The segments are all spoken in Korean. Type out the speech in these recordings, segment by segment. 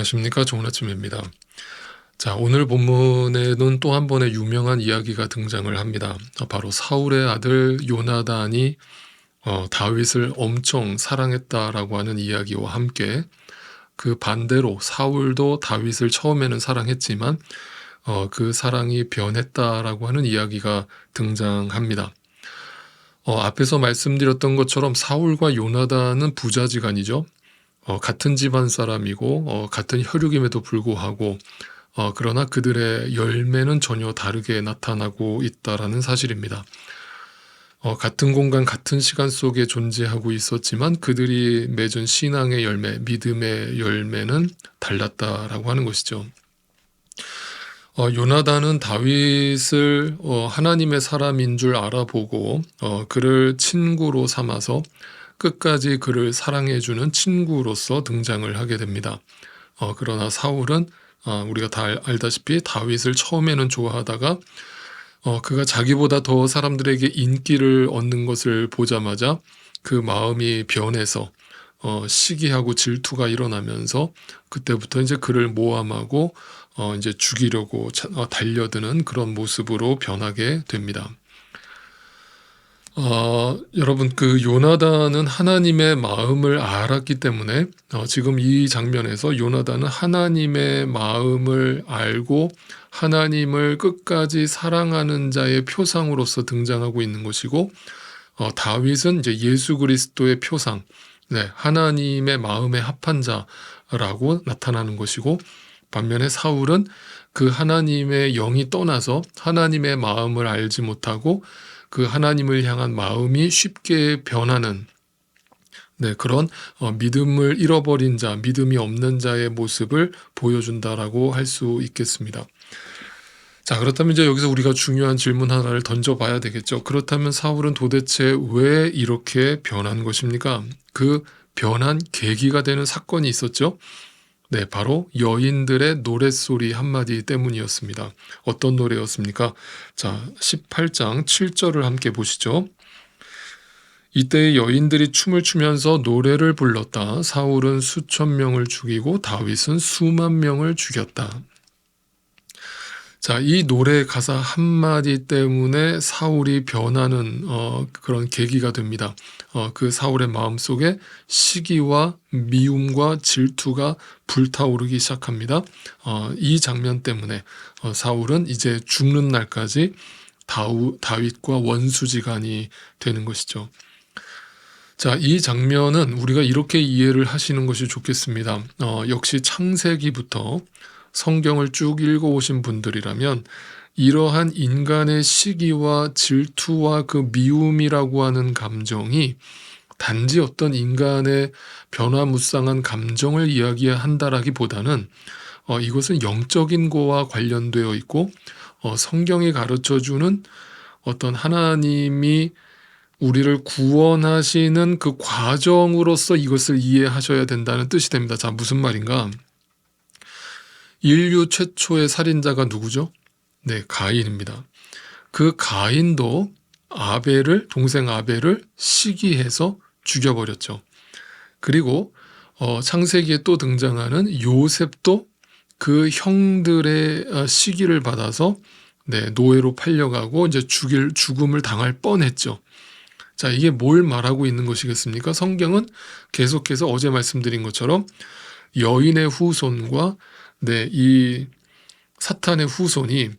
안녕하십니까. 좋은 아침입니다. 자, 오늘 본문에는 또 한 번의 유명한 이야기가 등장을 합니다. 바로 사울의 아들 요나단이 다윗을 엄청 사랑했다라고 하는 이야기와 함께 그 반대로 사울도 다윗을 처음에는 사랑했지만 그 사랑이 변했다라고 하는 이야기가 등장합니다. 앞에서 말씀드렸던 것처럼 사울과 요나단은 부자지간이죠. 같은 집안 사람이고 같은 혈육임에도 불구하고 그러나 그들의 열매는 전혀 다르게 나타나고 있다라는 사실입니다. 같은 공간, 같은 시간 속에 존재하고 있었지만 그들이 맺은 신앙의 열매, 믿음의 열매는 달랐다라고 하는 것이죠. 요나단은 다윗을 하나님의 사람인 줄 알아보고 그를 친구로 삼아서 끝까지 그를 사랑해주는 친구로서 등장을 하게 됩니다. 그러나 사울은 우리가 다 알다시피 다윗을 처음에는 좋아하다가 그가 자기보다 더 사람들에게 인기를 얻는 것을 보자마자 그 마음이 변해서 시기하고 질투가 일어나면서 그때부터 이제 그를 모함하고 이제 죽이려고 달려드는 그런 모습으로 변하게 됩니다. 여러분, 그 요나단은 하나님의 마음을 알았기 때문에 지금 이 장면에서 요나단은 하나님의 마음을 알고 하나님을 끝까지 사랑하는 자의 표상으로서 등장하고 있는 것이고, 다윗은 이제 예수 그리스도의 표상, 하나님의 마음에 합한 자라고 나타나는 것이고, 반면에 사울은 그 하나님의 영이 떠나서 하나님의 마음을 알지 못하고 그 하나님을 향한 마음이 쉽게 변하는 그런 믿음을 잃어버린 자, 믿음이 없는 자의 모습을 보여준다라고 할 수 있겠습니다. 자, 그렇다면 이제 여기서 우리가 중요한 질문 하나를 던져봐야 되겠죠. 그렇다면 사울은 도대체 왜 이렇게 변한 것입니까? 그 변한 계기가 되는 사건이 있었죠. 바로 여인들의 노랫소리 한마디 때문이었습니다. 어떤 노래였습니까? 자, 18장 7절을 함께 보시죠. 이때 여인들이 춤을 추면서 노래를 불렀다. 사울은 수천 명을 죽이고 다윗은 수만 명을 죽였다. 자, 이 노래 가사 한마디 때문에 사울이 변하는 그런 계기가 됩니다. 그 사울의 마음속에 시기와 미움과 질투가 불타오르기 시작합니다. 이 장면 때문에 사울은 이제 죽는 날까지 다윗과 원수지간이 되는 것이죠. 자, 이 장면은 우리가 이렇게 이해를 하시는 것이 좋겠습니다. 역시 창세기부터 성경을 쭉 읽어오신 분들이라면 이러한 인간의 시기와 질투와 그 미움이라고 하는 감정이 단지 어떤 인간의 변화무쌍한 감정을 이야기한다라기보다는 이것은 영적인 거와 관련되어 있고 성경이 가르쳐주는 어떤 하나님이 우리를 구원하시는 그 과정으로서 이것을 이해하셔야 된다는 뜻이 됩니다. 자, 무슨 말인가? 인류 최초의 살인자가 누구죠? 가인입니다. 그 가인도 동생 아벨을 시기해서 죽여버렸죠. 그리고 창세기에 또 등장하는 요셉도 그 형들의 시기를 받아서 노예로 팔려가고 이제 죽음을 당할 뻔했죠. 자, 이게 뭘 말하고 있는 것이겠습니까? 성경은 계속해서 어제 말씀드린 것처럼 여인의 후손과 이 사탄의 후손이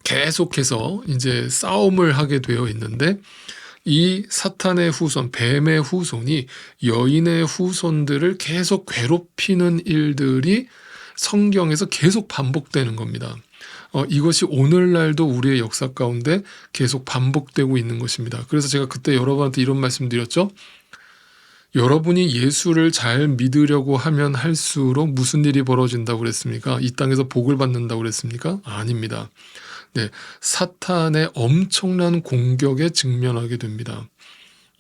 계속해서 이제 싸움을 하게 되어 있는데 이 사탄의 후손, 뱀의 후손이 여인의 후손들을 계속 괴롭히는 일들이 성경에서 계속 반복되는 겁니다. 이것이 오늘날도 우리의 역사 가운데 계속 반복되고 있는 것입니다. 그래서 제가 그때 여러분한테 이런 말씀 드렸죠. 여러분이 예수를 잘 믿으려고 하면 할수록 무슨 일이 벌어진다고 그랬습니까? 이 땅에서 복을 받는다고 그랬습니까? 아닙니다. 사탄의 엄청난 공격에 직면하게 됩니다.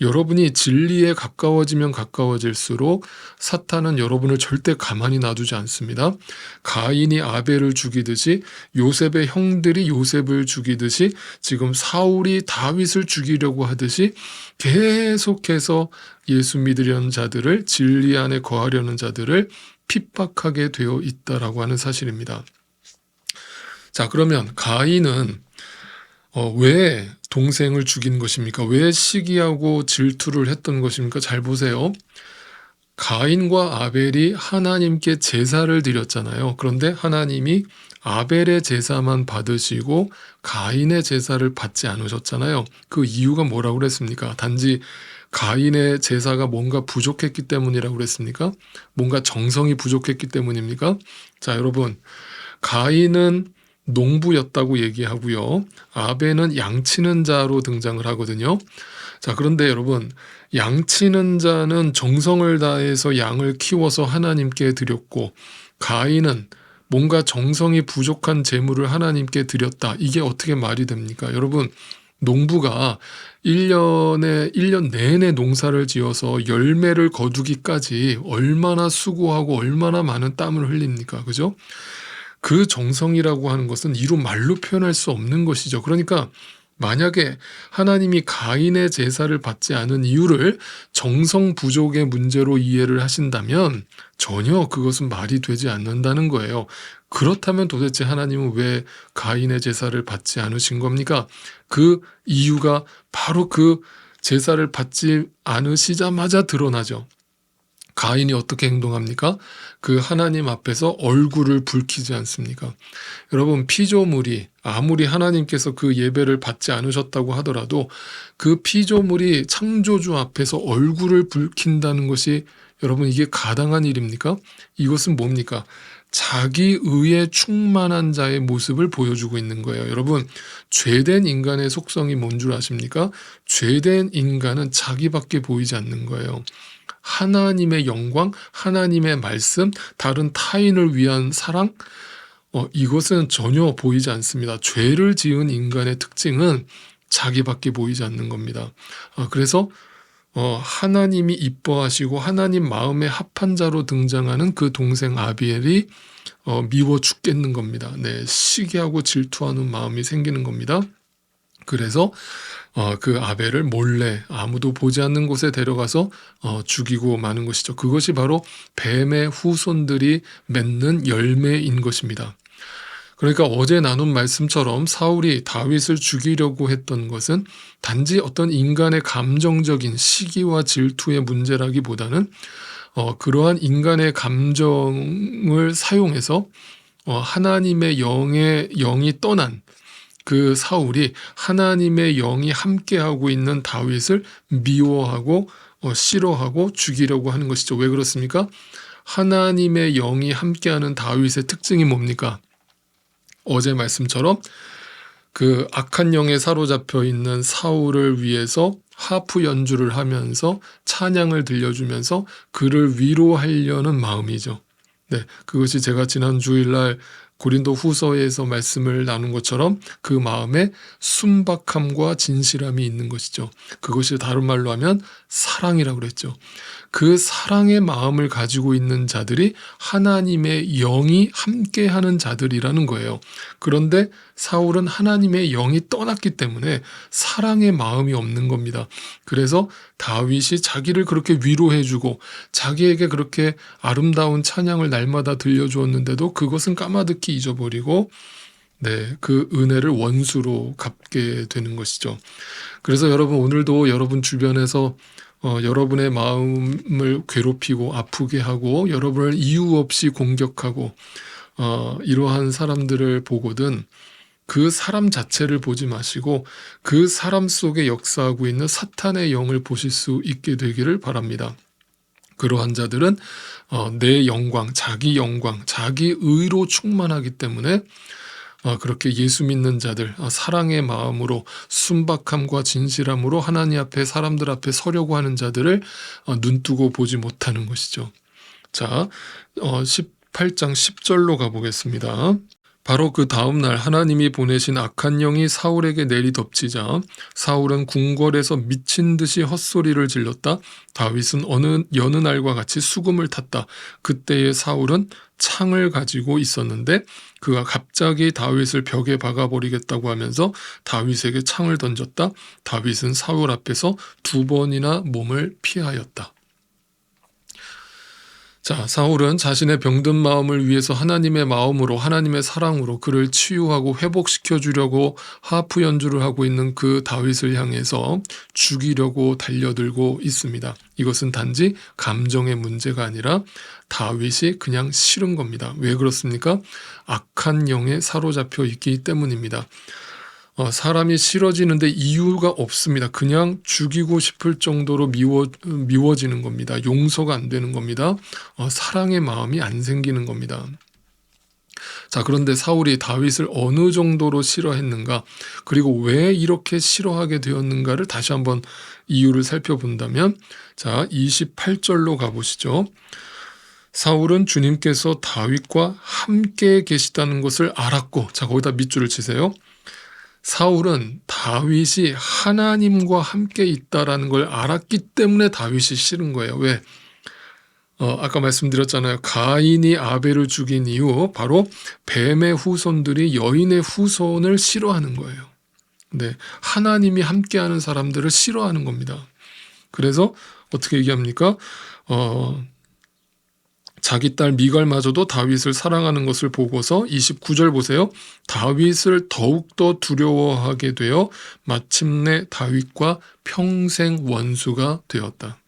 여러분이 진리에 가까워지면 가까워질수록 사탄은 여러분을 절대 가만히 놔두지 않습니다. 가인이 아벨을 죽이듯이 요셉의 형들이 요셉을 죽이듯이 지금 사울이 다윗을 죽이려고 하듯이 계속해서 예수 믿으려는 자들을, 진리 안에 거하려는 자들을 핍박하게 되어 있다라고 하는 사실입니다. 자, 그러면 가인은 왜 동생을 죽인 것입니까? 왜 시기하고 질투를 했던 것입니까? 잘 보세요. 가인과 아벨이 하나님께 제사를 드렸잖아요. 그런데 하나님이 아벨의 제사만 받으시고 가인의 제사를 받지 않으셨잖아요. 그 이유가 뭐라고 그랬습니까? 단지 가인의 제사가 뭔가 부족했기 때문이라고 그랬습니까? 뭔가 정성이 부족했기 때문입니까? 자, 여러분, 가인은 농부였다고 얘기하고요. 아벨은 양치는 자로 등장을 하거든요. 자, 그런데 여러분, 양치는 자는 정성을 다해서 양을 키워서 하나님께 드렸고, 가인은 뭔가 정성이 부족한 제물을 하나님께 드렸다. 이게 어떻게 말이 됩니까? 여러분, 농부가 1년 내내 농사를 지어서 열매를 거두기까지 얼마나 수고하고 얼마나 많은 땀을 흘립니까? 그죠? 그 정성이라고 하는 것은 이루 말로 표현할 수 없는 것이죠. 그러니까 만약에 하나님이 가인의 제사를 받지 않은 이유를 정성 부족의 문제로 이해를 하신다면 전혀 그것은 말이 되지 않는다는 거예요. 그렇다면 도대체 하나님은 왜 가인의 제사를 받지 않으신 겁니까? 그 이유가 바로 그 제사를 받지 않으시자마자 드러나죠. 가인이 어떻게 행동합니까? 그 하나님 앞에서 얼굴을 붉히지 않습니까? 여러분, 피조물이 아무리 하나님께서 그 예배를 받지 않으셨다고 하더라도 그 피조물이 창조주 앞에서 얼굴을 붉힌다는 것이 여러분 이게 가당한 일입니까? 이것은 뭡니까? 자기 의에 충만한 자의 모습을 보여주고 있는 거예요. 여러분, 죄된 인간의 속성이 뭔 줄 아십니까? 죄된 인간은 자기밖에 보이지 않는 거예요. 하나님의 영광, 하나님의 말씀, 다른 타인을 위한 사랑, 이것은 전혀 보이지 않습니다. 죄를 지은 인간의 특징은 자기밖에 보이지 않는 겁니다. 그래서 하나님이 이뻐하시고 하나님 마음에 합한 자로 등장하는 그 동생 아비엘이 미워 죽겠는 겁니다. 네, 시기하고 질투하는 마음이 생기는 겁니다. 그래서 그 아벨을 몰래 아무도 보지 않는 곳에 데려가서 죽이고 마는 것이죠. 그것이 바로 뱀의 후손들이 맺는 열매인 것입니다. 그러니까 어제 나눈 말씀처럼 사울이 다윗을 죽이려고 했던 것은 단지 어떤 인간의 감정적인 시기와 질투의 문제라기보다는 그러한 인간의 감정을 사용해서 하나님의 영이 떠난 그 사울이 하나님의 영이 함께하고 있는 다윗을 미워하고 싫어하고 죽이려고 하는 것이죠. 왜 그렇습니까? 하나님의 영이 함께하는 다윗의 특징이 뭡니까? 어제 말씀처럼 그 악한 영에 사로잡혀 있는 사울을 위해서 하프 연주를 하면서 찬양을 들려주면서 그를 위로하려는 마음이죠. 네, 그것이 제가 지난 주일날 고린도 후서에서 말씀을 나눈 것처럼 그 마음에 순박함과 진실함이 있는 것이죠. 그것이 다른 말로 하면 사랑이라고 그랬죠. 그 사랑의 마음을 가지고 있는 자들이 하나님의 영이 함께하는 자들이라는 거예요. 그런데 사울은 하나님의 영이 떠났기 때문에 사랑의 마음이 없는 겁니다. 그래서 다윗이 자기를 그렇게 위로해주고 자기에게 그렇게 아름다운 찬양을 날마다 들려주었는데도 그것은 까마득히 잊어버리고 그 은혜를 원수로 갚게 되는 것이죠. 그래서 여러분, 오늘도 여러분 주변에서 여러분의 마음을 괴롭히고 아프게 하고 여러분을 이유 없이 공격하고 이러한 사람들을 보거든 그 사람 자체를 보지 마시고 그 사람 속에 역사하고 있는 사탄의 영을 보실 수 있게 되기를 바랍니다. 그러한 자들은 내 영광, 자기 의로 충만하기 때문에 그렇게 예수 믿는 자들, 사랑의 마음으로 순박함과 진실함으로 하나님 앞에 사람들 앞에 서려고 하는 자들을 눈뜨고 보지 못하는 것이죠. 자, 18장 10절로 가보겠습니다. 바로 그 다음날 하나님이 보내신 악한 영이 사울에게 내리덮치자 사울은 궁궐에서 미친 듯이 헛소리를 질렀다. 다윗은 여느 날과 같이 수금을 탔다. 그때의 사울은 창을 가지고 있었는데 그가 갑자기 다윗을 벽에 박아버리겠다고 하면서 다윗에게 창을 던졌다. 다윗은 사울 앞에서 2번이나 몸을 피하였다. 자, 사울은 자신의 병든 마음을 위해서 하나님의 마음으로 하나님의 사랑으로 그를 치유하고 회복시켜 주려고 하프 연주를 하고 있는 그 다윗을 향해서 죽이려고 달려들고 있습니다. 이것은 단지 감정의 문제가 아니라 다윗이 그냥 싫은 겁니다. 왜 그렇습니까? 악한 영에 사로잡혀 있기 때문입니다. 사람이 싫어지는데 이유가 없습니다. 그냥 죽이고 싶을 정도로 미워지는 겁니다. 용서가 안 되는 겁니다. 사랑의 마음이 안 생기는 겁니다. 자, 그런데 사울이 다윗을 어느 정도로 싫어했는가, 그리고 왜 이렇게 싫어하게 되었는가를 다시 한번 이유를 살펴본다면, 자, 28절로 가보시죠. 사울은 주님께서 다윗과 함께 계시다는 것을 알았고, 자, 거기다 밑줄을 치세요. 사울은 다윗이 하나님과 함께 있다라는 걸 알았기 때문에 다윗이 싫은 거예요. 왜? 아까 말씀드렸잖아요. 가인이 아벨을 죽인 이후 바로 뱀의 후손들이 여인의 후손을 싫어하는 거예요. 네, 하나님이 함께하는 사람들을 싫어하는 겁니다. 그래서 어떻게 얘기합니까? 자기 딸 미갈마저도 다윗을 사랑하는 것을 보고서 29절 보세요. 다윗을 더욱더 두려워하게 되어 마침내 다윗과 평생 원수가 되었다.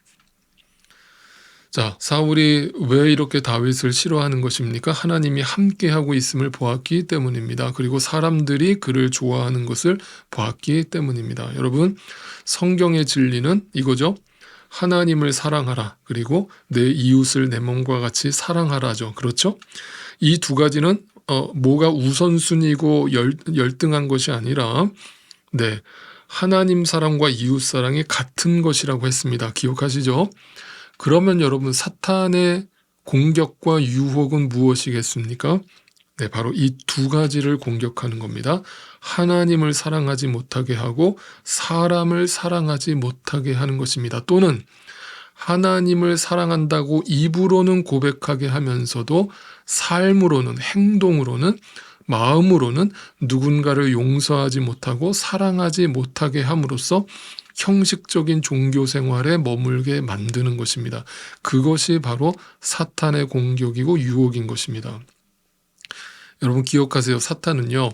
자, 사울이 왜 이렇게 다윗을 싫어하는 것입니까? 하나님이 함께하고 있음을 보았기 때문입니다. 그리고 사람들이 그를 좋아하는 것을 보았기 때문입니다. 여러분, 성경의 진리는 이거죠. 하나님을 사랑하라. 그리고 내 이웃을 내 몸과 같이 사랑하라죠. 그렇죠? 이 두 가지는 뭐가 우선순위고 열등한 것이 아니라 네, 하나님 사랑과 이웃 사랑이 같은 것이라고 했습니다. 기억하시죠? 그러면 여러분, 사탄의 공격과 유혹은 무엇이겠습니까? 네, 바로 이 두 가지를 공격하는 겁니다. 하나님을 사랑하지 못하게 하고 사람을 사랑하지 못하게 하는 것입니다. 또는 하나님을 사랑한다고 입으로는 고백하게 하면서도 삶으로는, 행동으로는, 마음으로는 누군가를 용서하지 못하고 사랑하지 못하게 함으로써 형식적인 종교 생활에 머물게 만드는 것입니다. 그것이 바로 사탄의 공격이고 유혹인 것입니다. 여러분 기억하세요. 사탄은요,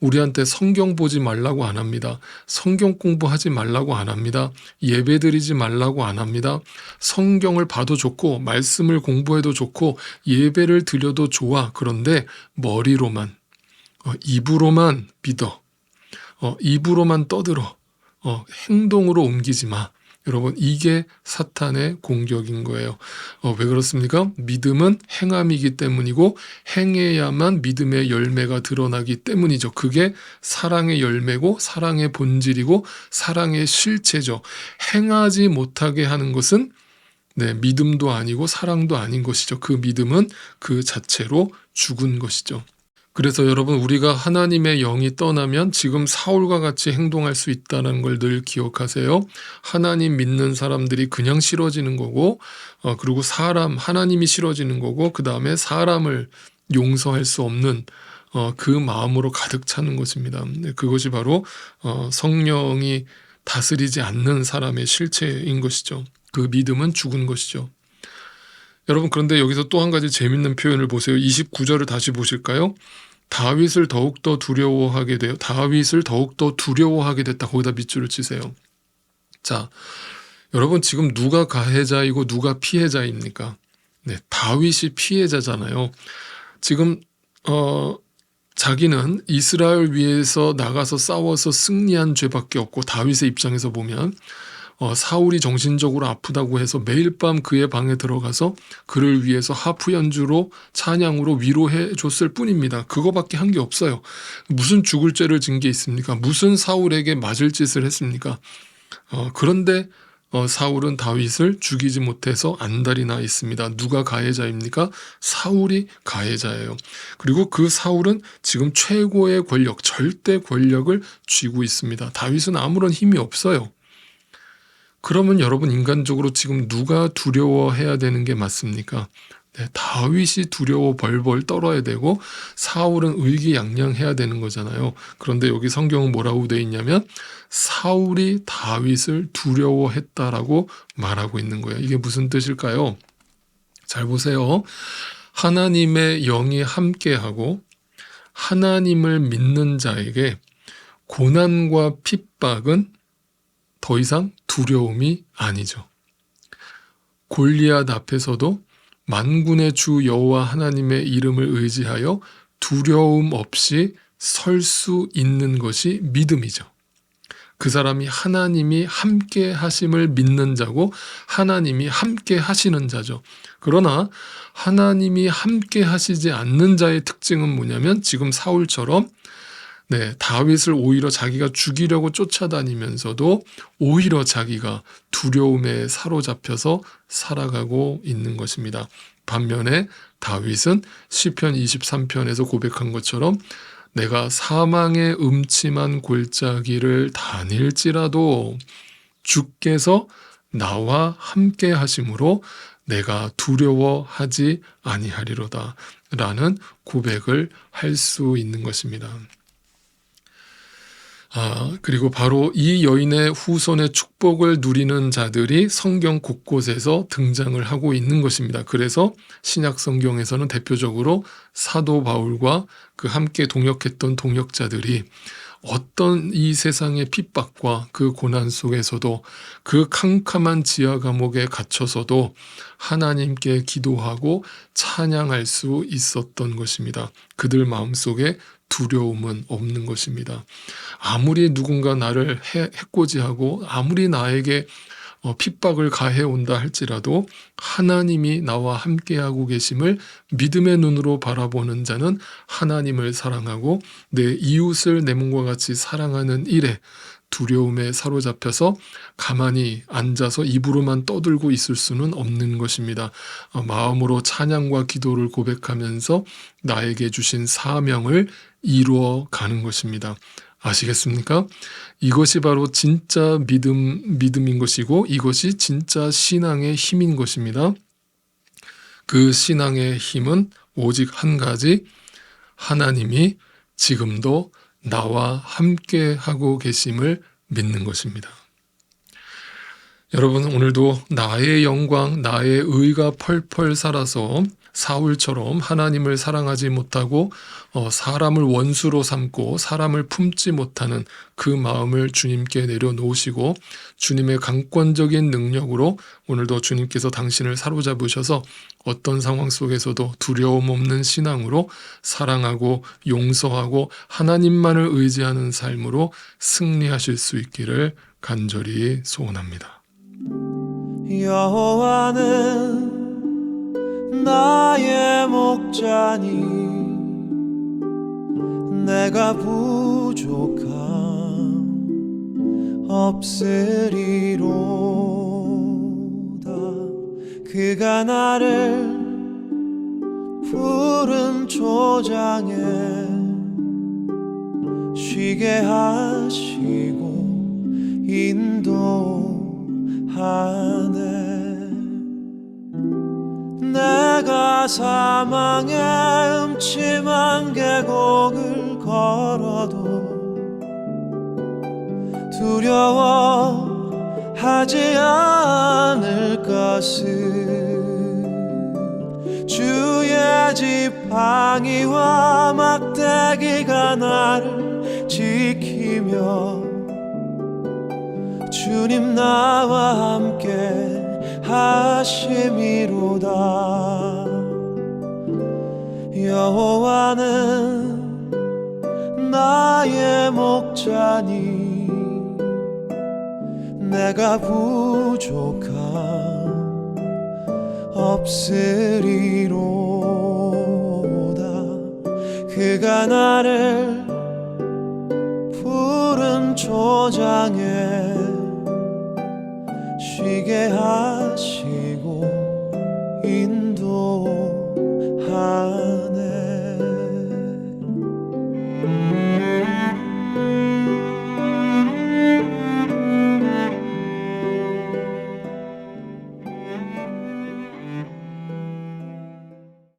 우리한테 성경 보지 말라고 안 합니다. 성경 공부하지 말라고 안 합니다. 예배드리지 말라고 안 합니다. 성경을 봐도 좋고 말씀을 공부해도 좋고 예배를 드려도 좋아. 그런데 머리로만, 입으로만 믿어. 입으로만 떠들어. 행동으로 옮기지 마. 여러분, 이게 사탄의 공격인 거예요. 왜 그렇습니까? 믿음은 행함이기 때문이고 행해야만 믿음의 열매가 드러나기 때문이죠. 그게 사랑의 열매고 사랑의 본질이고 사랑의 실체죠. 행하지 못하게 하는 것은 네, 믿음도 아니고 사랑도 아닌 것이죠. 그 믿음은 그 자체로 죽은 것이죠. 그래서 여러분, 우리가 하나님의 영이 떠나면 지금 사울과 같이 행동할 수 있다는 걸 늘 기억하세요. 하나님 믿는 사람들이 그냥 싫어지는 거고, 그리고 하나님이 싫어지는 거고, 그 다음에 사람을 용서할 수 없는 그 마음으로 가득 차는 것입니다. 그것이 바로 성령이 다스리지 않는 사람의 실체인 것이죠. 그 믿음은 죽은 것이죠. 여러분, 그런데 여기서 또 한 가지 재밌는 표현을 보세요. 29절을 다시 보실까요? 다윗을 더욱더 두려워하게 됐다. 거기다 밑줄을 치세요. 자, 여러분, 지금 누가 가해자이고 누가 피해자입니까? 네, 다윗이 피해자잖아요. 지금 자기는 이스라엘 위에서 나가서 싸워서 승리한 죄밖에 없고, 다윗의 입장에서 보면 사울이 정신적으로 아프다고 해서 매일 밤 그의 방에 들어가서 그를 위해서 하프 연주로 찬양으로 위로해 줬을 뿐입니다. 그거밖에 한 게 없어요. 무슨 죽을 죄를 진 게 있습니까? 무슨 사울에게 맞을 짓을 했습니까? 그런데 사울은 다윗을 죽이지 못해서 안달이 나 있습니다. 누가 가해자입니까? 사울이 가해자예요. 그리고 그 사울은 지금 최고의 권력, 절대 권력을 쥐고 있습니다. 다윗은 아무런 힘이 없어요. 그러면 여러분, 인간적으로 지금 누가 두려워해야 되는 게 맞습니까? 네, 다윗이 두려워 벌벌 떨어야 되고 사울은 의기양양해야 되는 거잖아요. 그런데 여기 성경은 뭐라고 되어 있냐면 사울이 다윗을 두려워했다라고 말하고 있는 거예요. 이게 무슨 뜻일까요? 잘 보세요. 하나님의 영이 함께하고 하나님을 믿는 자에게 고난과 핍박은 더 이상 두려움이 아니죠. 골리앗 앞에서도 만군의 주 여호와 하나님의 이름을 의지하여 두려움 없이 설 수 있는 것이 믿음이죠. 그 사람이 하나님이 함께 하심을 믿는 자고 하나님이 함께 하시는 자죠. 그러나 하나님이 함께 하시지 않는 자의 특징은 뭐냐면 지금 사울처럼 다윗을 오히려 자기가 죽이려고 쫓아다니면서도 오히려 자기가 두려움에 사로잡혀서 살아가고 있는 것입니다. 반면에 다윗은 시편 23편에서 고백한 것처럼 내가 사망의 음침한 골짜기를 다닐지라도 주께서 나와 함께 하심으로 내가 두려워하지 아니하리로다 라는 고백을 할 수 있는 것입니다. 그리고 바로 이 여인의 후손의 축복을 누리는 자들이 성경 곳곳에서 등장을 하고 있는 것입니다. 그래서 신약 성경에서는 대표적으로 사도 바울과 그 함께 동역했던 동역자들이 어떤 이 세상의 핍박과 그 고난 속에서도 그 캄캄한 지하 감옥에 갇혀서도 하나님께 기도하고 찬양할 수 있었던 것입니다. 그들 마음속에 두려움은 없는 것입니다. 아무리 누군가 나를 해코지하고 아무리 나에게 핍박을 가해온다 할지라도 하나님이 나와 함께하고 계심을 믿음의 눈으로 바라보는 자는 하나님을 사랑하고 내 이웃을 내 몸과 같이 사랑하는 일에 두려움에 사로잡혀서 가만히 앉아서 입으로만 떠들고 있을 수는 없는 것입니다. 마음으로 찬양과 기도를 고백하면서 나에게 주신 사명을 이루어 가는 것입니다. 아시겠습니까? 이것이 바로 진짜 믿음인 것이고 이것이 진짜 신앙의 힘인 것입니다. 그 신앙의 힘은 오직 한 가지, 하나님이 지금도 나와 함께 하고 계심을 믿는 것입니다. 여러분, 오늘도 나의 영광, 나의 의가 펄펄 살아서 사울처럼 하나님을 사랑하지 못하고 사람을 원수로 삼고 사람을 품지 못하는 그 마음을 주님께 내려놓으시고 주님의 강권적인 능력으로 오늘도 주님께서 당신을 사로잡으셔서 어떤 상황 속에서도 두려움 없는 신앙으로 사랑하고 용서하고 하나님만을 의지하는 삶으로 승리하실 수 있기를 간절히 소원합니다. 여호와는 나의 목자니 내가 부족함 없으리로다. 그가 나를 푸른 초장에 쉬게 하시고 인도하네. 내가 사망의 음침한 계곡을 걸어도 두려워하지 않을 것을 주의 지팡이와 막대기가 나를 지키며 주님 나와 함께 하심이로다. 여호와는 나의 목자니 내가 부족함 없으리로다. 그가 나를 푸른 초장에 쉬게 하시고 인도하네.